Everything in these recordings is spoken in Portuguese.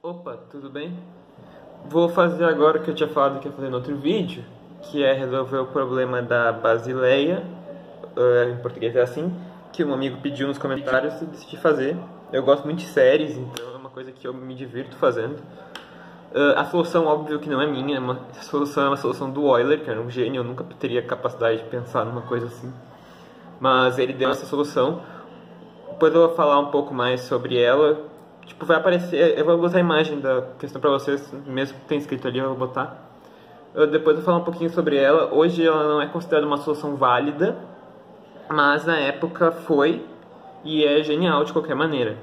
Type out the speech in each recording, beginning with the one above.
Opa, tudo bem? Vou fazer agora o que eu tinha falado que ia fazer no outro vídeo, que é resolver o problema da Basileia, em português é assim, que um amigo pediu nos comentários e decidi fazer. Eu gosto muito de séries, então é uma coisa que eu me divirto fazendo. A solução, óbvio que não é minha, a solução é uma solução do Euler, que era um gênio, eu nunca teria capacidade de pensar numa coisa assim. Mas ele deu essa solução. Depois eu vou falar um pouco mais sobre ela. Tipo, vai aparecer, eu vou botar a imagem da questão pra vocês, mesmo que tenha escrito ali, eu vou botar. Depois eu vou falar um pouquinho sobre ela. Hoje ela não é considerada uma solução válida, mas na época foi, e é genial de qualquer maneira.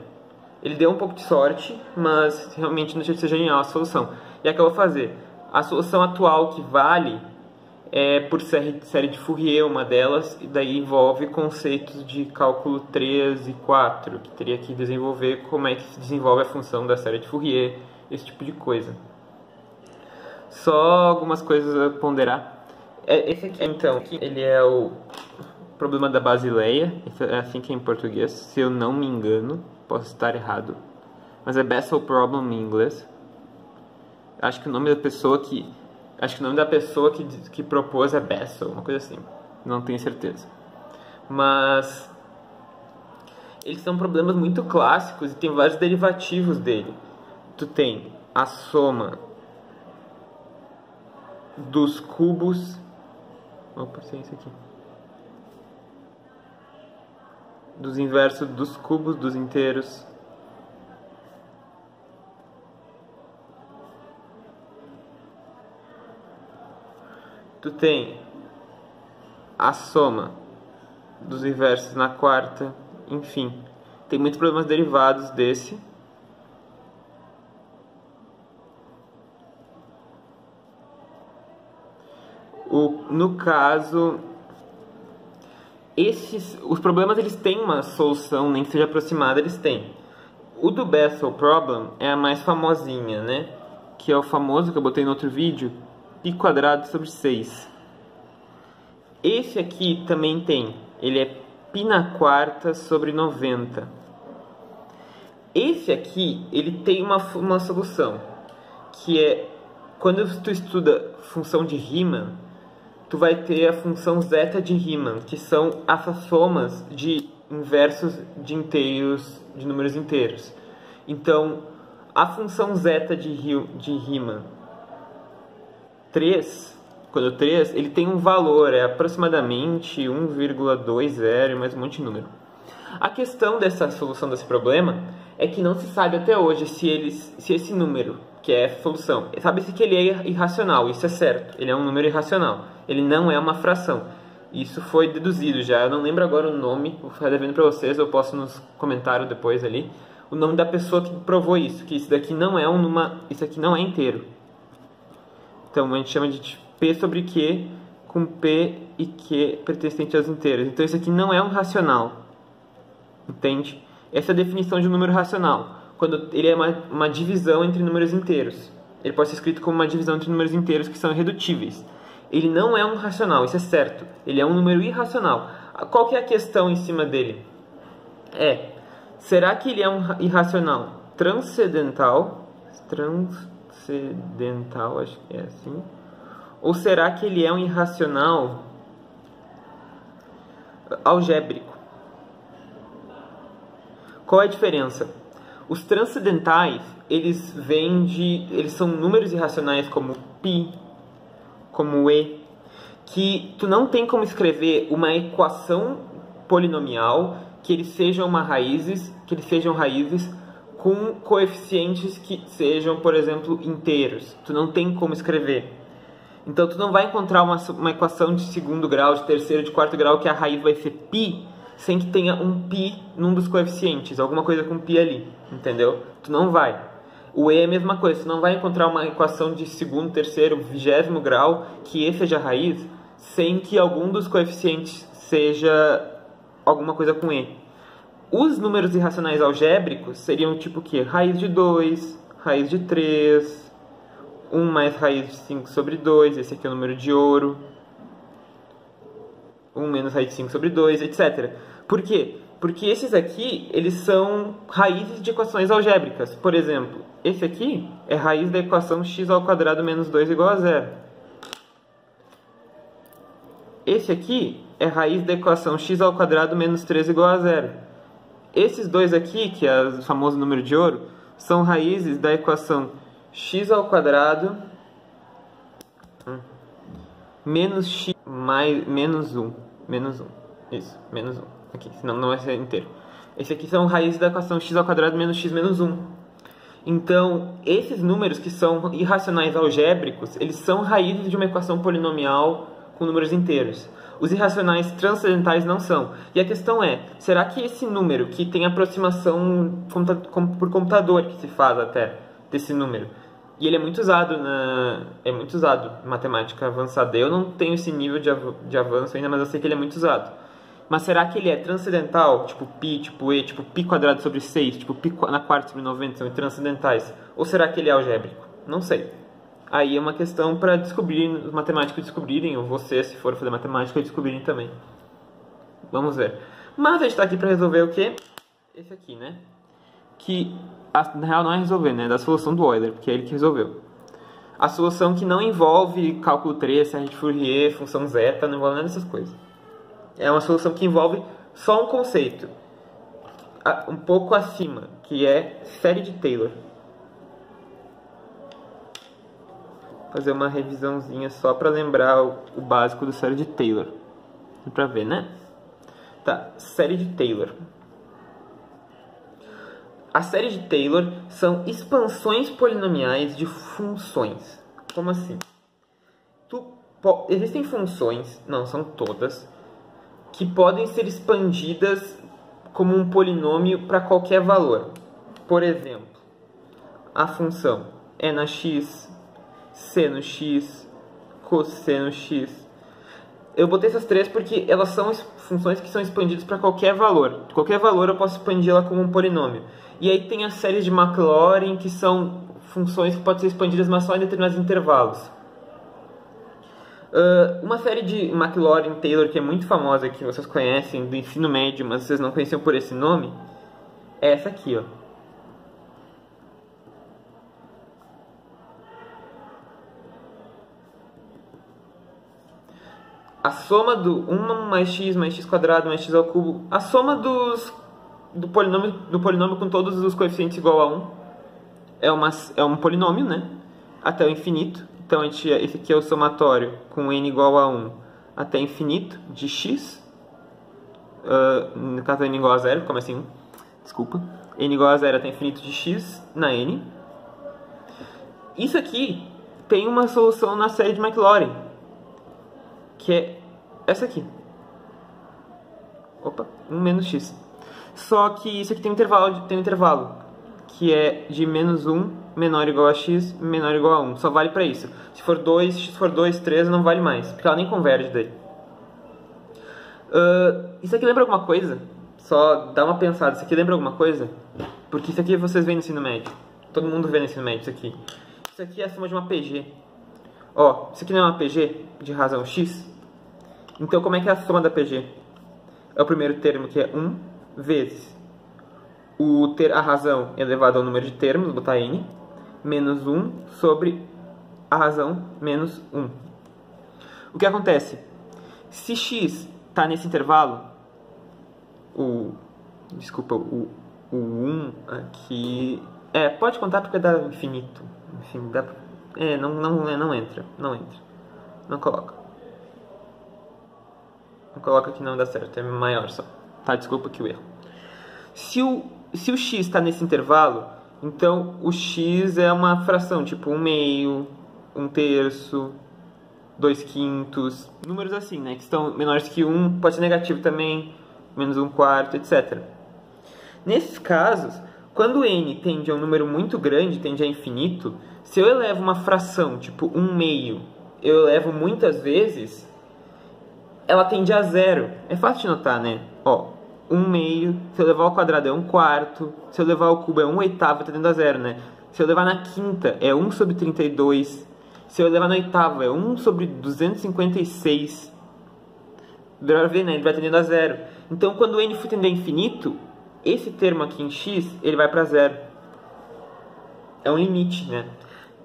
Ele deu um pouco de sorte, mas realmente não deixa de ser genial a solução. E é que eu vou fazer. A solução atual que vale é por série de Fourier, uma delas, e daí envolve conceitos de cálculo 3 e 4, que teria que desenvolver como é que se desenvolve a função da série de Fourier, esse tipo de coisa. Só algumas coisas a ponderar. Esse aqui, então, ele é o problema da Basileia, é assim que é em português, se eu não me engano, posso estar errado, mas é Bessel Problem em inglês. Acho que o nome da pessoa que propôs é Bessel, uma coisa assim. Não tenho certeza. Mas eles são problemas muito clássicos e tem vários derivativos dele. Tu tem a soma dos cubos. Opa, tem isso aqui. Dos inversos dos cubos dos inteiros. Tu tem a soma dos inversos na quarta, enfim. Tem muitos problemas derivados desse. No caso, os problemas eles têm uma solução, nem que seja aproximada, eles têm. O do Bessel Problem é a mais famosinha, né? Que é o famoso que eu botei no outro vídeo, π² sobre 6. Esse aqui também tem, ele é π² sobre 90. Esse aqui, ele tem uma solução, que é, quando tu estuda função de Riemann, tu vai ter a função zeta de Riemann, que são as somas de inversos de inteiros, de números inteiros. Então, a função zeta de Riemann 3, quando 3, ele tem um valor, é aproximadamente 1,20 mais um monte de número. A questão dessa solução desse problema é que não se sabe até hoje se esse número, que é a solução, sabe-se que ele é irracional, isso é certo, ele é um número irracional, ele não é uma fração. Isso foi deduzido já, eu não lembro agora o nome, vou ficar devendo para vocês, eu posto nos comentários depois ali, o nome da pessoa que provou isso, que isso daqui não é isso aqui não é inteiro. Então a gente chama de P sobre Q com P e Q pertencente aos inteiros. Então isso aqui não é um racional. Entende? Essa é a definição de um número racional. Quando ele é uma divisão entre números inteiros. Ele pode ser escrito como uma divisão entre números inteiros que são irredutíveis. Ele não é um racional, isso é certo. Ele é um número irracional. Qual que é a questão em cima dele? Será que ele é um irracional transcendental? Transcendental, acho que é assim. Ou será que ele é um irracional algébrico? Qual é a diferença? Os transcendentais, eles são números irracionais como π, como e, que tu não tem como escrever uma equação polinomial que eles sejam raízes com coeficientes que sejam, por exemplo, inteiros. Tu não tem como escrever. Então, tu não vai encontrar uma equação de segundo grau, de terceiro, de quarto grau, que a raiz vai ser π, sem que tenha um π num dos coeficientes, alguma coisa com π ali, entendeu? Tu não vai. O e é a mesma coisa, tu não vai encontrar uma equação de segundo, terceiro, 20º grau, que e seja a raiz, sem que algum dos coeficientes seja alguma coisa com e. Os números irracionais algébricos seriam tipo o quê? Raiz de 2, raiz de 3, 1 mais raiz de 5 sobre 2, esse aqui é o número de ouro, 1 menos raiz de 5 sobre 2, etc. Por quê? Porque esses aqui, eles são raízes de equações algébricas. Por exemplo, esse aqui é raiz da equação x² menos 2 igual a zero. Esse aqui é raiz da equação x² menos 3 igual a zero. Esses dois aqui, que é o famoso número de ouro, são raízes da equação x² menos x mais menos 1. Menos 1. Isso, menos 1. Aqui, senão não vai ser inteiro. Esse aqui são raízes da equação x² menos x menos 1. Então, esses números que são irracionais algébricos, eles são raízes de uma equação polinomial com números inteiros. Os irracionais transcendentais não são. E a questão é, será que esse número que tem aproximação por computador que se faz até desse número, e ele é muito usado em matemática avançada. Eu não tenho esse nível de avanço ainda, mas eu sei que ele é muito usado. Mas será que ele é transcendental, tipo π, tipo e, tipo π² sobre 6, tipo π² sobre 90, são transcendentais? Ou será que ele é algébrico? Não sei. Aí é uma questão para descobrir, os matemáticos descobrirem, ou você, se for fazer matemática, descobrirem também. Vamos ver. Mas a gente está aqui para resolver o quê? Esse aqui, né? Que, na real, não é resolver, né? É da solução do Euler, porque é ele que resolveu. A solução que não envolve cálculo 3, série de Fourier, função zeta, não envolve nada dessas coisas. É uma solução que envolve só um conceito, um pouco acima, que é série de Taylor. Vou fazer uma revisãozinha só para lembrar o básico da série de Taylor. Para ver, né? Tá, série de Taylor. A série de Taylor são expansões polinomiais de funções. Como assim? Existem funções, não são todas, que podem ser expandidas como um polinômio para qualquer valor. Por exemplo, a função é na x, seno x, cosseno x. Eu botei essas três porque elas são funções que são expandidas para qualquer valor. Qualquer valor eu posso expandi-la como um polinômio. E aí tem as séries de Maclaurin, que são funções que podem ser expandidas, mas só em determinados intervalos. Uma série de Maclaurin-Taylor que é muito famosa, que vocês conhecem do ensino médio, mas vocês não conheciam por esse nome, é essa aqui, ó. A soma do 1 mais x quadrado mais x ao cubo, a soma do polinômio com todos os coeficientes igual a 1 é um polinômio, né? Até o infinito. Então esse aqui é o somatório com n igual a 1 até infinito de x. No caso n igual a 0, como assim? Desculpa. N igual a 0 até infinito de x na n. Isso aqui tem uma solução na série de Maclaurin, que é essa aqui. Opa, 1 menos x. Só que isso aqui tem um intervalo, que é de menos 1 menor ou igual a x, menor ou igual a 1. Só vale para isso. Se for 2, x for 2, 3, não vale mais, porque ela nem converge daí. Isso aqui lembra alguma coisa? Só dá uma pensada. Isso aqui lembra alguma coisa? Porque isso aqui vocês veem no ensino médio. Todo mundo vê no ensino médio isso aqui. Isso aqui é a soma de uma PG. Ó, isso aqui não é uma PG de razão x? Então como é que é a soma da PG? É o primeiro termo, que é 1 vezes a razão elevado ao número de termos, vou botar n, menos 1 sobre a razão menos 1. O que acontece? Se x está nesse intervalo, o 1 aqui... pode contar porque dá infinito. Enfim, dá... não entra. Não coloca. Não coloca que não dá certo, é maior só. Tá, desculpa aqui o erro. Se o x está nesse intervalo, então o x é uma fração, tipo 1/2, 1/3, 2/5, números assim, né, que estão menores que 1, pode ser negativo também, menos 1/4, etc. Nesses casos, quando n tende a um número muito grande, tende a infinito, se eu elevo uma fração, tipo 1/2, eu elevo muitas vezes, ela tende a 0. É fácil de notar, né? Ó, 1/2, se eu levar ao quadrado é 1/4, se eu levar ao cubo é 1/8, tá tendendo a 0, né? Se eu levar na quinta é 1 sobre 32, se eu levar na oitava é 1 sobre 256, dá pra ver, né? Ele vai tendendo a 0. Então, quando o n for tender a infinito, esse termo aqui em x, ele vai para zero. É um limite, né?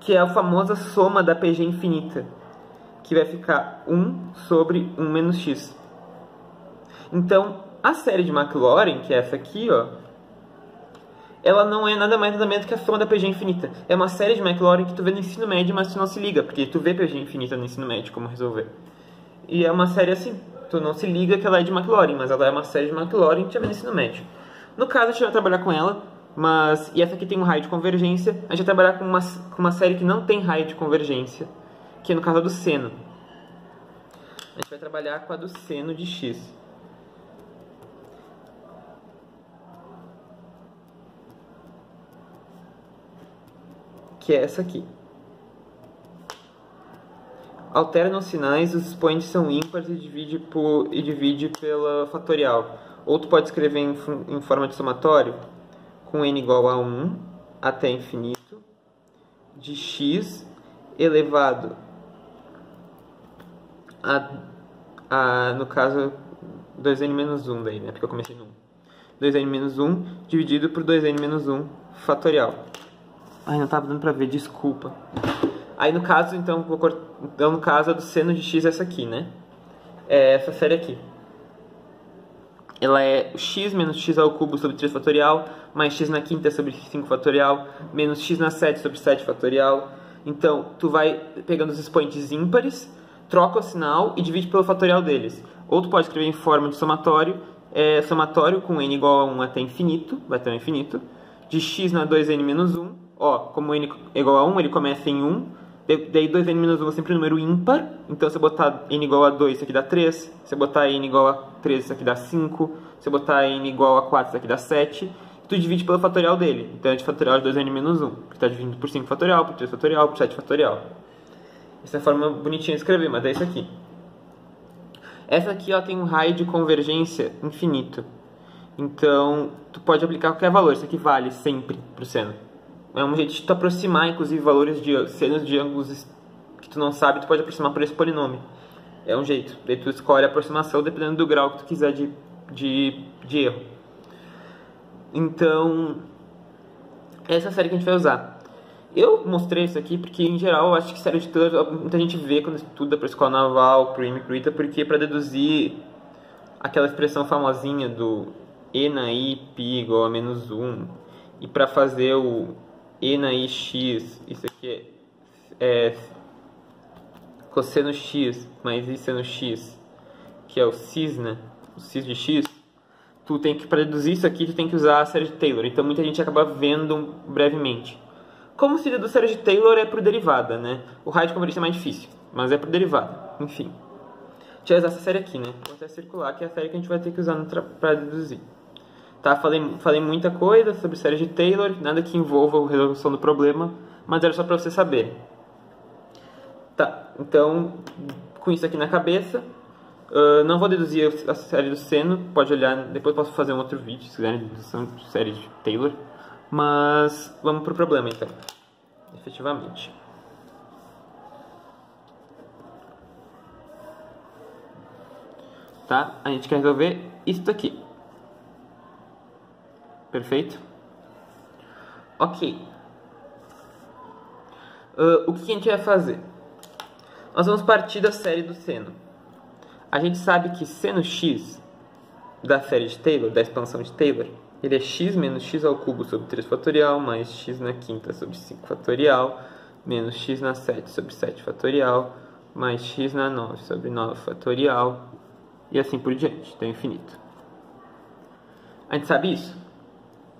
Que é a famosa soma da PG infinita, que vai ficar 1 sobre 1 menos x. Então, a série de Maclaurin, que é essa aqui, ó, ela não é nada mais nada menos que a soma da PG infinita. É uma série de Maclaurin que tu vê no ensino médio, mas tu não se liga, porque tu vê PG infinita no ensino médio, como resolver. E é uma série assim, tu não se liga que ela é de Maclaurin, mas ela é uma série de Maclaurin que tu já vê no ensino médio. No caso, a gente vai trabalhar com ela, e essa aqui tem um raio de convergência, a gente vai trabalhar com uma série que não tem raio de convergência, que é no caso do seno. A gente vai trabalhar com a do seno de x. Que é essa aqui. Altera nos sinais, os expoentes são ímpares e divide pela fatorial. Ou tu pode escrever em forma de somatório, com n igual a 1 até infinito, de x elevado no caso, 2n menos 1 daí, né? Porque eu comecei no 1. 2n menos 1 dividido por 2n menos 1 fatorial. Ai, não estava dando pra ver, desculpa. Aí no caso, então, no caso, a do seno de x é essa aqui, né? É essa série aqui. Ela é x menos x ao cubo sobre 3 fatorial, mais x na quinta sobre 5 fatorial, menos x na 7 sobre 7 fatorial. Então, tu vai pegando os expoentes ímpares, troca o sinal e divide pelo fatorial deles. Ou tu pode escrever em forma de somatório, somatório com n igual a 1 até infinito, vai até o infinito, de x na 2n menos 1. Ó, como n é igual a 1, ele começa em 1. Daí 2n menos 1 é sempre um número ímpar. Então, se eu botar n igual a 2, isso aqui dá 3. Se eu botar n igual a 3, isso aqui dá 5. Se eu botar n igual a 4, isso aqui dá 7. Tu divide pelo fatorial dele. Então, é de fatorial de 2n menos 1. Que está dividindo por 5 fatorial, por 3 fatorial, por 7 fatorial. Essa é a forma bonitinha de escrever, mas é isso aqui. Essa aqui ó, tem um raio de convergência infinito. Então, tu pode aplicar qualquer valor. Isso aqui vale sempre para o seno. É um jeito de tu aproximar, inclusive, valores de senos de ângulos que tu não sabe, tu pode aproximar por esse polinômio. É um jeito. Daí tu escolhe a aproximação dependendo do grau que tu quiser de erro. Então, essa é a série que a gente vai usar. Eu mostrei isso aqui porque, em geral, eu acho que série de Taylor muita gente vê quando estuda para escola naval, para o IME, para o ITA, porque para deduzir aquela expressão famosinha do E na I, π igual a menos 1, e para fazer o E na I x, isso aqui é cosseno x mais I seno x, que é o cis, né? O cis de x. Tu tem que, para deduzir isso aqui, tu tem que usar a série de Taylor. Então muita gente acaba vendo brevemente. Como se deduz série de Taylor é por derivada, né? O raio de convergência é mais difícil, mas é por derivada. Enfim. A gente vai usar essa série aqui, né? O processo circular, que é a série que a gente vai ter que usar para deduzir. Tá, falei muita coisa sobre série de Taylor, nada que envolva a resolução do problema, mas era só para você saber. Tá, então, com isso aqui na cabeça, não vou deduzir a série do seno, pode olhar, depois posso fazer um outro vídeo, se quiserem, dedução de série de Taylor. Mas vamos pro problema então, efetivamente. Tá, a gente quer resolver isso aqui. Perfeito? Ok. O que a gente vai fazer? Nós vamos partir da série do seno. A gente sabe que seno x da série de Taylor, da expansão de Taylor, ele é x menos x ao cubo sobre 3 fatorial, mais x na quinta sobre 5 fatorial, menos x na 7 sobre 7 fatorial, mais x na 9 sobre 9 fatorial, e assim por diante, até o infinito. A gente sabe isso?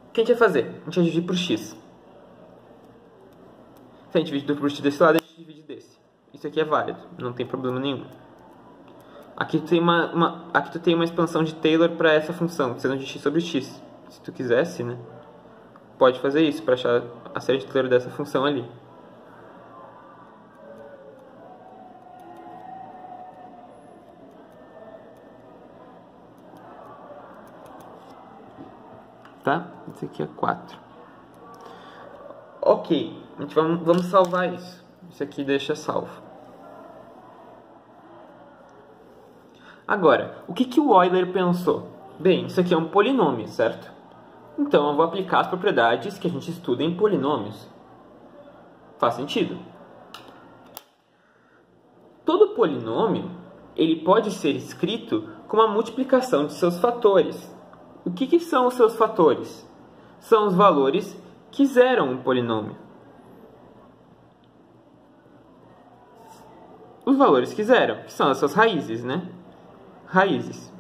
O que a gente vai fazer? A gente vai dividir por x. Se a gente dividir por x desse lado, a gente divide desse. Isso aqui é válido, não tem problema nenhum. Aqui tu tem uma expansão de Taylor para essa função, sendo de x sobre x. Se tu quisesse, né? Pode fazer isso para achar a série de Taylor dessa função ali. Tá? Isso aqui é 4. Ok, a gente vamos salvar isso. Isso aqui deixa salvo. Agora, o que o Euler pensou? Bem, isso aqui é um polinômio, certo? Então eu vou aplicar as propriedades que a gente estuda em polinômios. Faz sentido? Todo polinômio, ele pode ser escrito como a multiplicação de seus fatores. O que são os seus fatores? São os valores que zeram um polinômio. Os valores que zeram, que são as suas raízes, né? Raízes.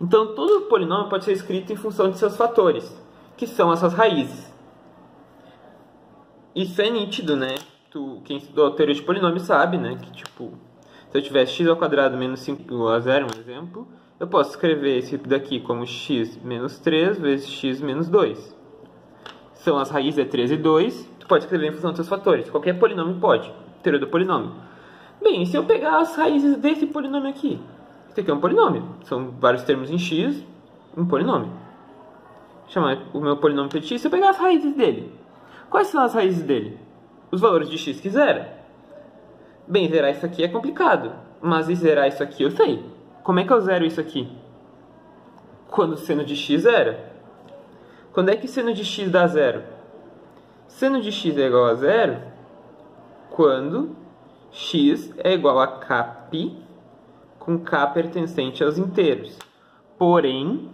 Então, todo polinômio pode ser escrito em função de seus fatores, que são as suas raízes. Isso é nítido, né? Quem estudou a teoria de polinômio sabe, né? Que, tipo, se eu tivesse x ao quadrado menos 5 igual a 0, um exemplo, eu posso escrever esse daqui como x menos 3 vezes x menos 2. São as raízes é 3 e 2, tu pode escrever em função dos seus fatores. Qualquer polinômio pode. Teoria do polinômio. Bem, e se eu pegar as raízes desse polinômio aqui? Esse aqui é um polinômio. São vários termos em x, um polinômio. Vou chamar o meu polinômio de x. Se eu pegar as raízes dele, quais são as raízes dele? Os valores de x que zera. Bem, zerar isso aqui é complicado. Mas zerar isso aqui eu sei. Como é que eu zero isso aqui? Quando o seno de x zera. Quando é que seno de x dá zero? Seno de x é igual a zero quando x é igual a kπ com k pertencente aos inteiros. Porém,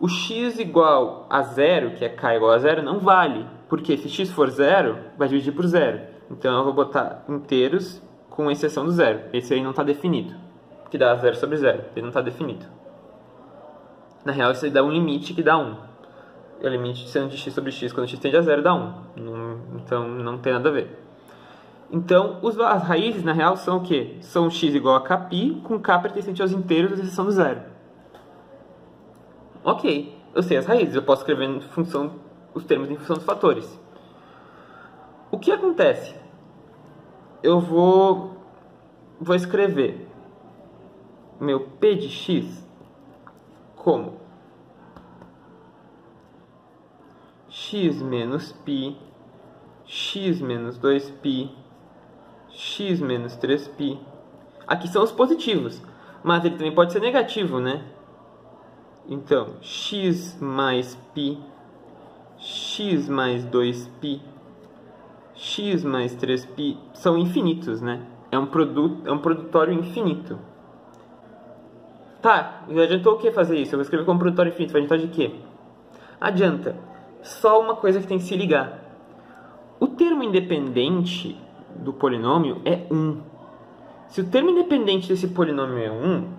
o x igual a zero, que é k igual a zero, não vale. Porque se x for zero, vai dividir por zero. Então eu vou botar inteiros com exceção do zero. Esse aí não está definido. Que dá 0 sobre 0. Ele não está definido. Na real, isso aí dá um limite que dá 1. É o limite de seno de x sobre x quando x tende a 0 dá 1. Então não tem nada a ver. Então, as raízes, na real, são o quê? São x igual a kπ com k pertencente aos inteiros, exceção do zero. Ok, eu sei as raízes, eu posso escrever os termos em função dos fatores. O que acontece? Eu vou escrever meu p de x como x menos π, x menos 2π, x menos 3π. Aqui são os positivos, mas ele também pode ser negativo, né? Então, x mais π, x mais 2π, x mais 3π são infinitos, né? É um produtório infinito. Tá, já adiantou o que fazer isso? Eu vou escrever como produtório infinito, vai adiantar de quê? Adianta. Só uma coisa que tem que se ligar. O termo independente do polinômio é 1. Se o termo independente desse polinômio é 1,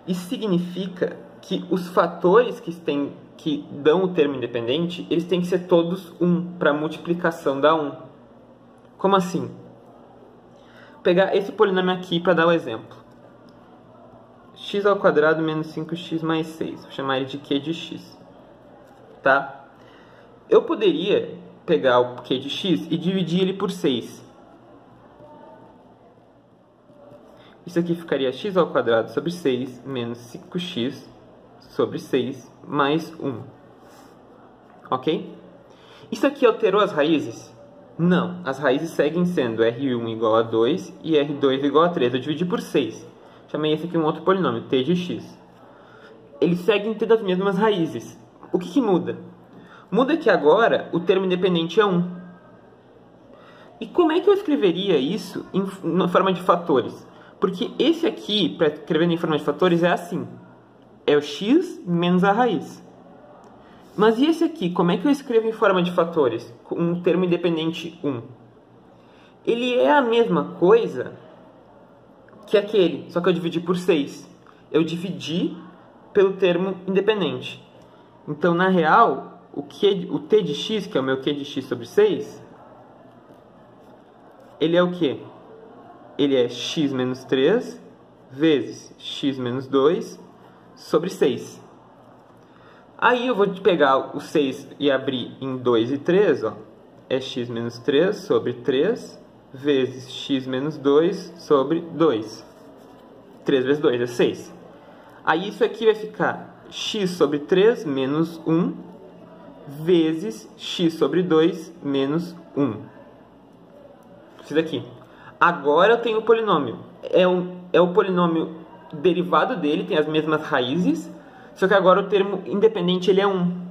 isso significa que os fatores que dão o termo independente, eles têm que ser todos 1 para a multiplicação da 1. Como assim? Vou pegar esse polinômio aqui para dar o exemplo. X ao quadrado menos 5x mais 6. Vou chamar ele de q de x. Tá? Eu poderia pegar o q de x e dividir ele por 6. Isso aqui ficaria x ao quadrado sobre 6 menos 5x sobre 6 mais 1. Ok? Isso aqui alterou as raízes? Não. As raízes seguem sendo R1 igual a 2 e R2 igual a 3. Eu dividi por 6. Chamei esse aqui um outro polinômio, t de x. Eles seguem tendo as mesmas raízes. O que muda? Muda que agora o termo independente é 1. E como é que eu escreveria isso na forma de fatores? Porque esse aqui, para escrever em forma de fatores, é assim. É o x menos a raiz. Mas e esse aqui, como é que eu escrevo em forma de fatores? Com um termo independente 1. Ele é a mesma coisa que aquele, só que eu dividi por 6. Eu dividi pelo termo independente. Então, na real, o t de x, que é o meu q de x sobre 6, ele é o quê? Ele é x menos 3 vezes x menos 2 sobre 6. Aí eu vou pegar o 6 e abrir em 2 e 3, ó. É x menos 3 sobre 3 vezes x menos 2 sobre 2. 3 vezes 2 é 6. Aí isso aqui vai ficar x sobre 3 menos 1 vezes x sobre 2 menos 1. Isso daqui. Agora eu tenho o polinômio. É o polinômio derivado dele, tem as mesmas raízes, Só que agora o termo independente ele é 1.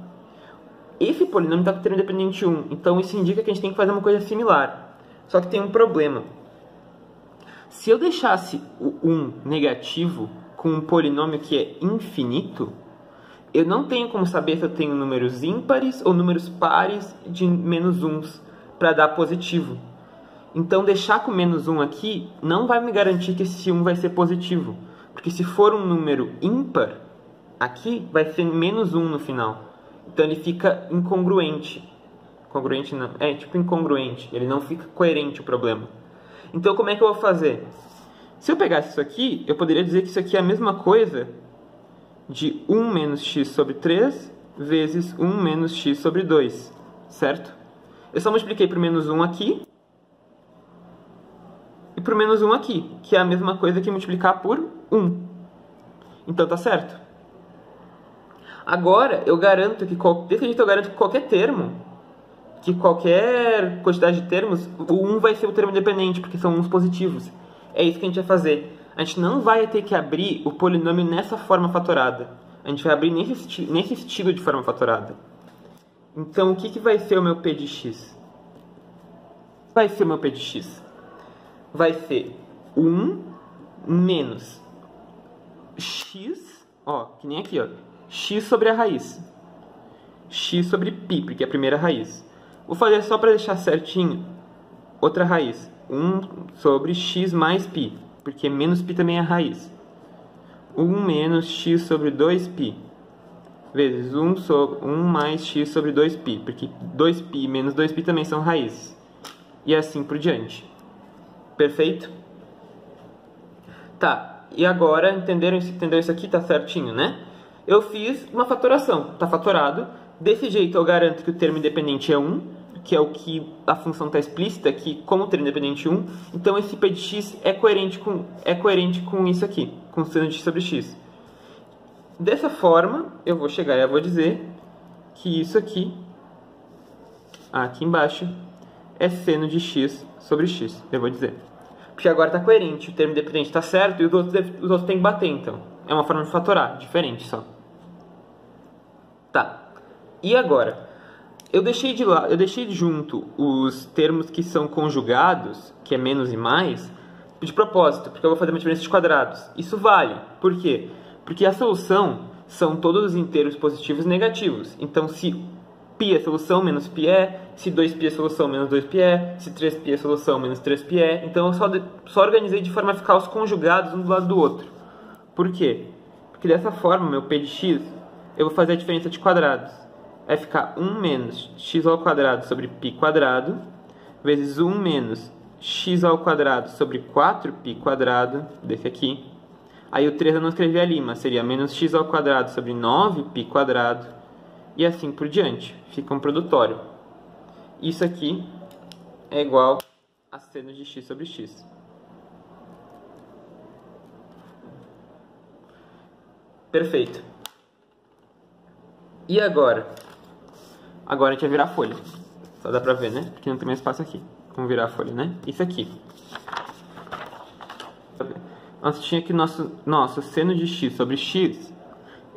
Esse polinômio está com o termo independente 1, então isso indica que a gente tem que fazer uma coisa similar. Só que tem um problema. Se eu deixasse o 1 negativo com um polinômio que é infinito, eu não tenho como saber se eu tenho números ímpares ou números pares de menos 1s para dar positivo. Então deixar com menos 1 aqui não vai me garantir que esse 1 vai ser positivo. Porque se for um número ímpar, aqui vai ser menos 1 no final. Então ele fica incongruente. Congruente não, é tipo incongruente. Ele não fica coerente o problema. Então como é que eu vou fazer? Se eu pegasse isso aqui, eu poderia dizer que isso aqui é a mesma coisa de 1 menos x sobre 3 vezes 1 menos x sobre 2. Certo? Eu só multipliquei por menos 1 aqui e por menos 1 aqui, que é a mesma coisa que multiplicar por 1. Então tá certo. Agora, eu garanto que, desse jeito eu garanto que qualquer termo, que qualquer quantidade de termos, o 1 vai ser o termo independente, porque são 1s positivos. É isso que a gente vai fazer. A gente não vai ter que abrir o polinômio nessa forma fatorada. A gente vai abrir nesse estilo de forma fatorada. Então, o que vai ser o meu P de x? Vai ser o meu P de x. Vai ser 1 menos x, ó, que nem aqui, ó. X sobre a raiz. X sobre π, porque é a primeira raiz. Vou fazer só para deixar certinho outra raiz. 1 sobre x mais π, porque menos π também é a raiz. 1 menos x sobre 2π, vezes 1 mais x sobre 2π, porque 2π menos 2π também são raízes. E assim por diante. Perfeito? Tá, e agora, entendeu isso aqui? Tá certinho, né? Eu fiz uma fatoração, está fatorado. Desse jeito eu garanto que o termo independente é 1, que é o que a função está explícita, que como o termo independente é 1, então esse P de x é coerente com isso aqui, com seno de x sobre x. Dessa forma, eu vou chegar e eu vou dizer que isso aqui embaixo, é seno de x sobre x, eu vou dizer. Porque agora está coerente, o termo independente está certo e os outros têm que bater, então. É uma forma de fatorar, diferente só. Tá. E agora? Eu deixei de junto os termos que são conjugados, que é menos e mais, de propósito, porque eu vou fazer uma diferença de quadrados. Isso vale. Por quê? Porque a solução são todos os inteiros positivos e negativos. Então, se π é solução, menos π é. Se 2π é solução, menos 2π é. Se 3π é solução, menos 3π é. Então, eu só organizei de forma a ficar os conjugados um do lado do outro. Por quê? Porque dessa forma, meu P de x, eu vou fazer a diferença de quadrados. Vai ficar 1 menos x ao quadrado sobre π quadrado, vezes 1 menos x ao quadrado sobre 4π quadrado, desse aqui. Aí o 3 eu não escrevi ali, mas seria menos x ao quadrado sobre 9π quadrado, e assim por diante. Fica um produtório. Isso aqui é igual a seno de x sobre x. Perfeito. E agora? Agora a gente vai virar a folha. Só dá pra ver, né? Porque não tem mais espaço aqui. Vamos virar a folha, né? Isso aqui. Nós tinha que nosso seno de x sobre x,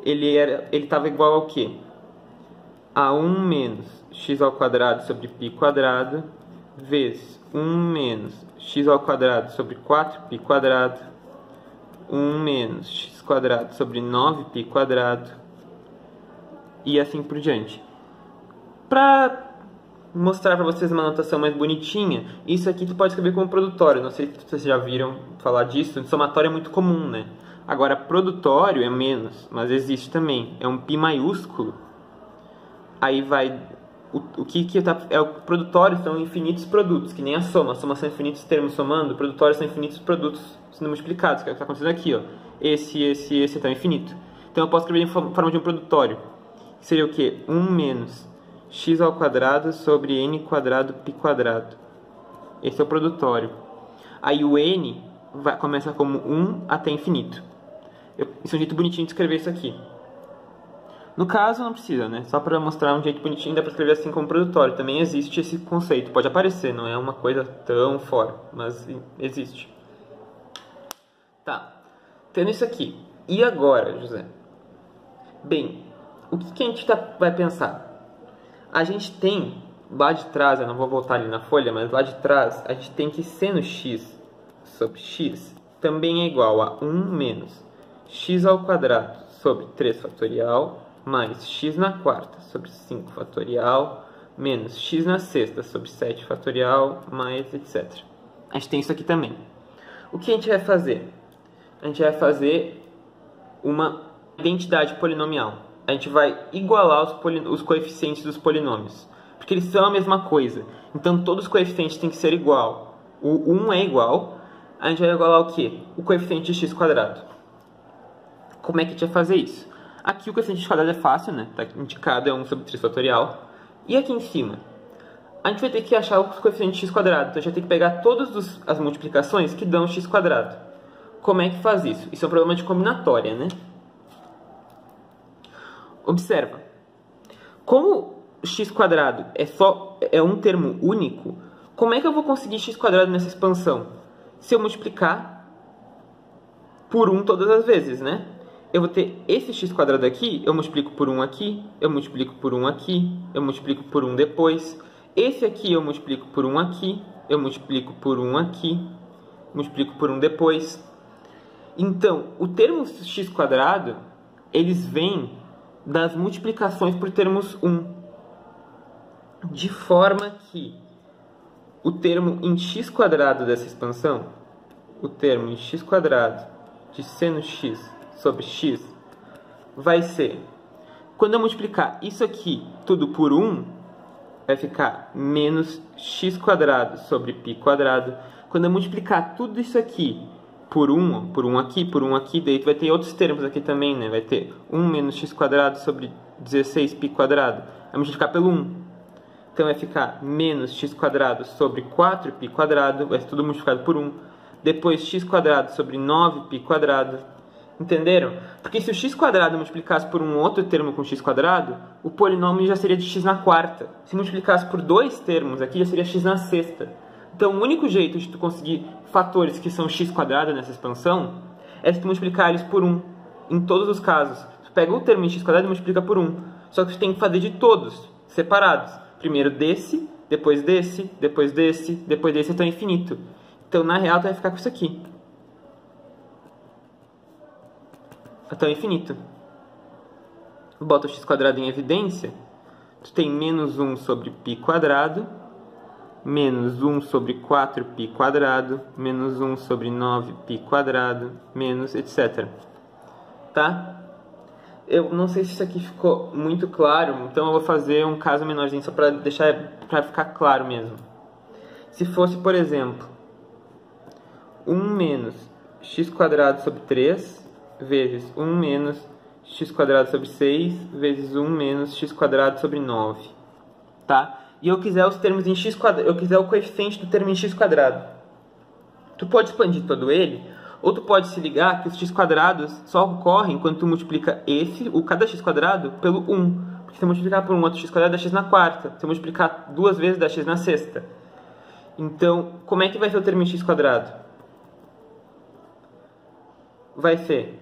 ele estava igual ao quê? A 1 menos x ao quadrado sobre π quadrado, vezes 1 menos x ao quadrado sobre 4π quadrado, 1 menos x quadrado sobre 9π quadrado, e assim por diante. Para mostrar para vocês uma notação mais bonitinha, isso aqui tu pode escrever como produtório. Não sei se vocês já viram falar disso. Somatório é muito comum, né? Agora, produtório é menos, mas existe também. É um π maiúsculo. Aí vai... O que é o produtório são infinitos produtos, que nem a soma. A soma são infinitos termos somando. O produtório são infinitos produtos sendo multiplicados, que é o que está acontecendo aqui, ó. Esse até o infinito. Então eu posso escrever em forma de um produtório. Seria o quê? 1 menos x ao quadrado sobre n quadrado π quadrado. Esse é o produtório. Aí o n começa como 1 até infinito. Isso é um jeito bonitinho de escrever isso aqui. No caso não precisa, né? Só para mostrar um jeito bonitinho dá para escrever assim como produtório. Também existe esse conceito. Pode aparecer, não é uma coisa tão fora, mas existe. Tá. Tendo isso aqui. E agora, José? Bem, o que a gente vai pensar? A gente tem, lá de trás, eu não vou voltar ali na folha, mas lá de trás, a gente tem que seno x sobre x também é igual a 1 menos x ao quadrado sobre 3 fatorial mais x na quarta sobre 5 fatorial menos x na sexta sobre 7 fatorial mais etc. A gente tem isso aqui também. O que a gente vai fazer? A gente vai fazer uma identidade polinomial. A gente vai igualar os coeficientes dos polinômios, porque eles são a mesma coisa. Então todos os coeficientes têm que ser igual. O 1 é igual, a gente vai igualar o quê? O coeficiente de x quadrado. Como é que a gente vai fazer isso? Aqui o coeficiente de x quadrado é fácil, né? Está indicado, é 1 sobre 3 fatorial. E aqui em cima? A gente vai ter que achar os coeficientes de x quadrado. Então a gente vai ter que pegar todas as multiplicações que dão x quadrado. Como é que faz isso? Isso é um problema de combinatória, né? Observa, como x quadrado é um termo único, como é que eu vou conseguir x quadrado nessa expansão? Se eu multiplicar por 1 todas as vezes, né? Eu vou ter esse x quadrado aqui, eu multiplico por 1 aqui, eu multiplico por 1 aqui, eu multiplico por 1 depois. Esse aqui eu multiplico por 1 aqui, eu multiplico por 1 aqui, multiplico por 1 depois. Então, o termo x quadrado, eles vêm das multiplicações por termos 1. De forma que o termo em x quadrado dessa expansão, o termo em x quadrado de seno x sobre x, vai ser, quando eu multiplicar isso aqui tudo por 1, vai ficar menos x quadrado sobre π quadrado. Quando eu multiplicar tudo isso aqui por 1 aqui, por 1 aqui, daí vai ter outros termos aqui também, né? Vai ter 1 menos x quadrado sobre 16π quadrado. Vai multiplicar pelo 1. Então vai ficar menos x quadrado sobre 4π quadrado, vai ser tudo multiplicado por 1. Depois x quadrado sobre 9π quadrado. Entenderam? Porque se o x quadrado multiplicasse por um outro termo com x quadrado, o polinômio já seria de x na quarta. Se multiplicasse por dois termos aqui, já seria x na sexta. Então, o único jeito de tu conseguir fatores que são x quadrado nessa expansão é se tu multiplicar eles por 1. Em todos os casos. Tu pega o termo em x quadrado e multiplica por 1. Só que tu tem que fazer de todos, separados. Primeiro desse, depois desse, depois desse, depois desse até o infinito. Então, na real, tu vai ficar com isso aqui. Até o infinito. Bota o x quadrado em evidência. Tu tem menos 1 sobre π quadrado, menos 1 sobre 4π quadrado, menos 1 sobre 9π quadrado, menos etc. Tá? Eu não sei se isso aqui ficou muito claro, então eu vou fazer um caso menorzinho só para deixar, para ficar claro mesmo. Se fosse, por exemplo, 1 menos x quadrado sobre 3 vezes 1 menos x quadrado sobre 6 vezes 1 menos x quadrado sobre 9, tá? E eu quiser os termos em x quadrado, eu quiser o coeficiente do termo em x quadrado. Tu pode expandir todo ele, ou tu pode se ligar que os x quadrados só ocorrem quando tu multiplica cada x quadrado pelo 1. Porque se eu multiplicar por um outro x quadrado dá x na quarta. Se eu multiplicar duas vezes dá x na sexta. Então, como é que vai ser o termo em x quadrado? Vai ser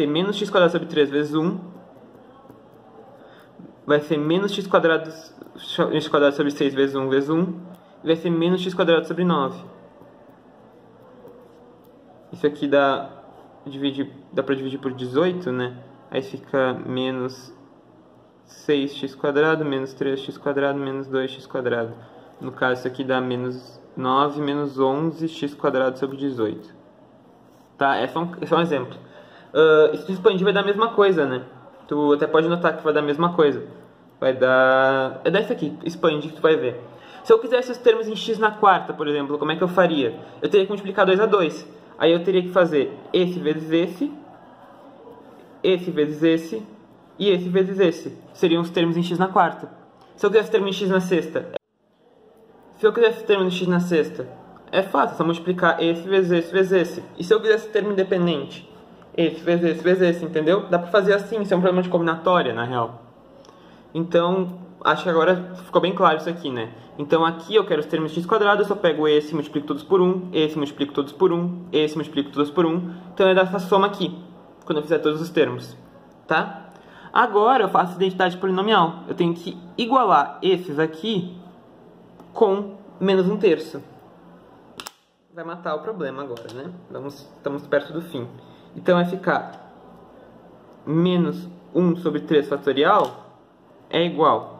menos x quadrado sobre 3 vezes 1. Vai ser menos x quadrado sobre 6 vezes 1 vezes 1. E vai ser menos x quadrado sobre 9. Isso aqui dá para dividir por 18, né? Aí fica menos 6x quadrado, menos 3x quadrado, menos 2x quadrado. No caso, isso aqui dá menos 9 menos 11x quadrado sobre 18. Tá? É só um exemplo. Se tu expandir vai dar a mesma coisa, né? Tu até pode notar que vai dar a mesma coisa. Vai dar isso aqui, expandir que tu vai ver. Se eu quisesse os termos em x na quarta, por exemplo, como é que eu faria? Eu teria que multiplicar 2 a 2. Aí eu teria que fazer esse vezes esse vezes esse e esse vezes esse. Seriam os termos em x na quarta. Se eu quisesse termo em x na sexta, é fácil, é só multiplicar esse vezes esse vezes esse. E se eu quisesse termo independente? Esse vezes esse vezes esse, entendeu? Dá pra fazer assim, isso é um problema de combinatória, na real. Então, acho que agora ficou bem claro isso aqui, né? Então aqui eu quero os termos de x², eu só pego esse, multiplico todos por 1, esse multiplico todos por 1, esse multiplico todos por 1. Então eu dar essa soma aqui, quando eu fizer todos os termos, tá? Agora eu faço identidade polinomial. Eu tenho que igualar esses aqui com menos 1/3. Vai matar o problema agora, né? Estamos perto do fim. Então vai ficar menos 1 sobre 3 fatorial é igual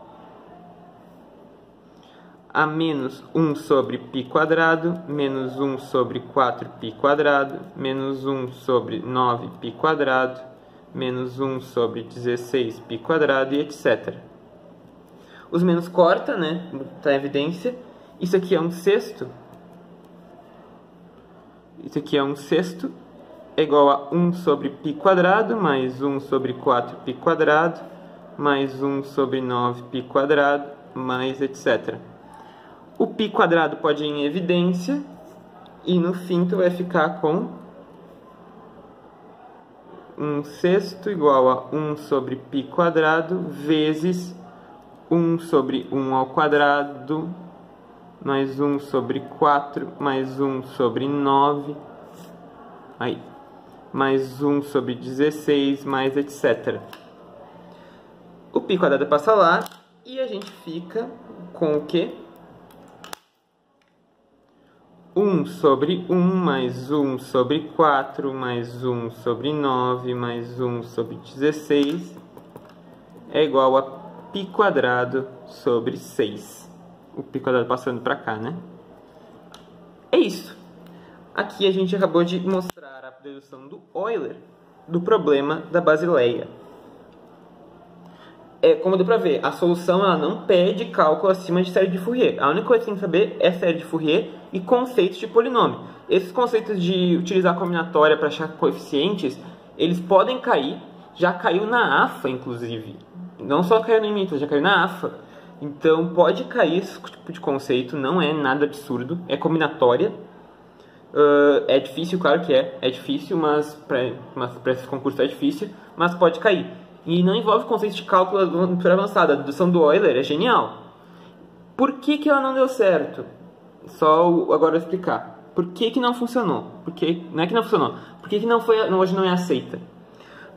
a menos 1 sobre π², menos 1 sobre 4π², menos 1 sobre 9π², menos 1 sobre 16π² e etc. Os menos corta, né? Tá em evidência. Isso aqui é 1/6. Isso aqui é 1/6. É igual a 1 sobre π², mais 1 sobre 4π², mais 1 sobre 9π², mais etc. O π² pode ir em evidência, e no fim tu vai ficar com 1/6 igual a 1 sobre π² vezes 1 sobre 1 ao quadrado, mais 1 sobre 4, mais 1 sobre 9, aí, mais 1 sobre 16, mais etc. O π² passa lá, e a gente fica com o quê? 1 sobre 1, mais 1 sobre 4, mais 1 sobre 9, mais 1 sobre 16, é igual a π² sobre 6. O π² passando para cá, né? É isso. Aqui a gente acabou de mostrar a dedução do Euler do problema da Basileia. Como deu para ver, a solução ela não pede cálculo acima de série de Fourier. A única coisa que tem que saber é série de Fourier e conceitos de polinômio. Esses conceitos de utilizar a combinatória para achar coeficientes, eles podem cair. Já caiu na AFA, inclusive. Não só caiu no IMITA, já caiu na AFA. Então pode cair esse tipo de conceito, não é nada absurdo, é combinatória. É difícil, claro que é difícil, mas para esse concurso é difícil, mas pode cair. E não envolve conceitos de cálculo avançado. A dedução do Euler é genial. Por que ela não deu certo? Só agora eu vou explicar. Por que não funcionou? Não é que não funcionou. Por que hoje não é aceita?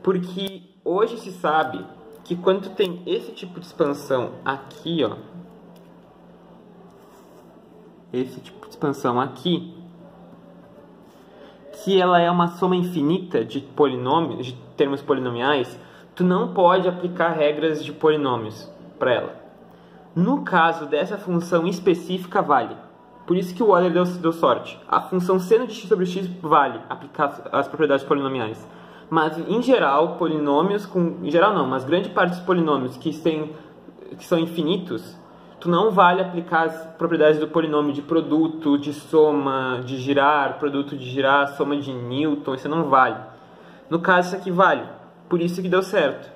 Porque hoje se sabe que quando tu tem esse tipo de expansão aqui, ó, esse tipo de expansão aqui, que ela é uma soma infinita de polinômios, de termos polinomiais, tu não pode aplicar regras de polinômios para ela. No caso dessa função específica, vale. Por isso que o Euler deu sorte. A função seno de x sobre x vale aplicar as propriedades polinomiais. Mas, em geral, polinômios em geral não, mas grande parte dos polinômios que são infinitos, tu não vale aplicar as propriedades do polinômio de produto, de soma, de girar, produto de girar, soma de Newton, isso não vale. No caso, isso aqui vale. Por isso que deu certo.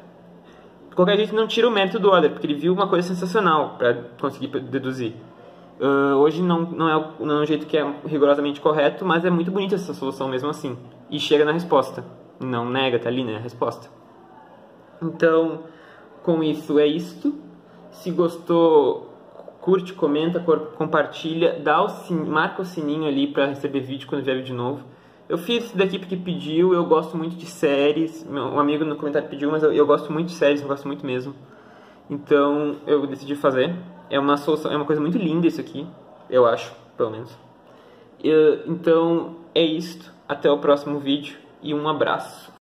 De qualquer jeito, não tira o mérito do Euler, porque ele viu uma coisa sensacional para conseguir deduzir. Hoje não é um jeito que é rigorosamente correto, mas é muito bonita essa solução mesmo assim. E chega na resposta. Não nega, tá ali, né, a resposta. Então, com isso é isto. Se gostou, curte, comenta, compartilha, marca o sininho ali para receber vídeo quando vier vídeo novo. Eu fiz isso daqui porque pediu, eu gosto muito de séries. Um amigo no comentário pediu, mas eu gosto muito de séries, eu gosto muito mesmo. Então eu decidi fazer. É uma solução, é uma coisa muito linda isso aqui, eu acho, pelo menos. Então é isto. Até o próximo vídeo e um abraço.